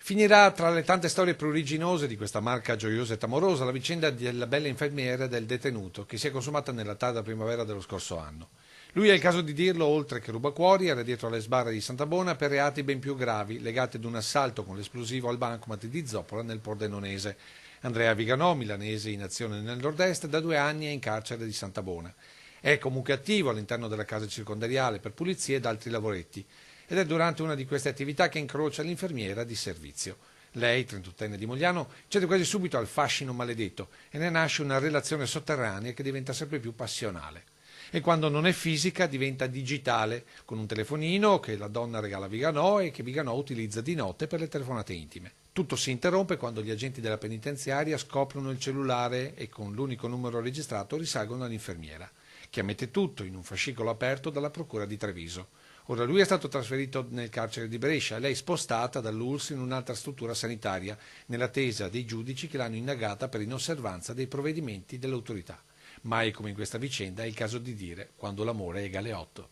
Finirà tra le tante storie pruriginose di questa marca gioiosa e tamorosa la vicenda della bella infermiera e del detenuto che si è consumata nella tarda primavera dello scorso anno. Lui, è il caso di dirlo, oltre che rubacuori, era dietro alle sbarre di Santabona per reati ben più gravi legati ad un assalto con l'esplosivo al bancomat di Zoppola nel Pordenonese. Andrea Viganò, milanese in azione nel nord-est, da 2 anni è in carcere di Santabona. È comunque attivo all'interno della casa circondariale per pulizie ed altri lavoretti ed è durante una di queste attività che incrocia l'infermiera di servizio. Lei, 38enne di Mogliano, cede quasi subito al fascino maledetto e ne nasce una relazione sotterranea che diventa sempre più passionale. E quando non è fisica diventa digitale, con un telefonino che la donna regala a Viganò e che Viganò utilizza di notte per le telefonate intime. Tutto si interrompe quando gli agenti della penitenziaria scoprono il cellulare e con l'unico numero registrato risalgono all'infermiera, che ammette tutto in un fascicolo aperto dalla procura di Treviso. Ora lui è stato trasferito nel carcere di Brescia e lei spostata dall'ULSS in un'altra struttura sanitaria, nell'attesa dei giudici che l'hanno indagata per inosservanza dei provvedimenti dell'autorità. Mai come in questa vicenda è il caso di dire quando l'amore è galeotto.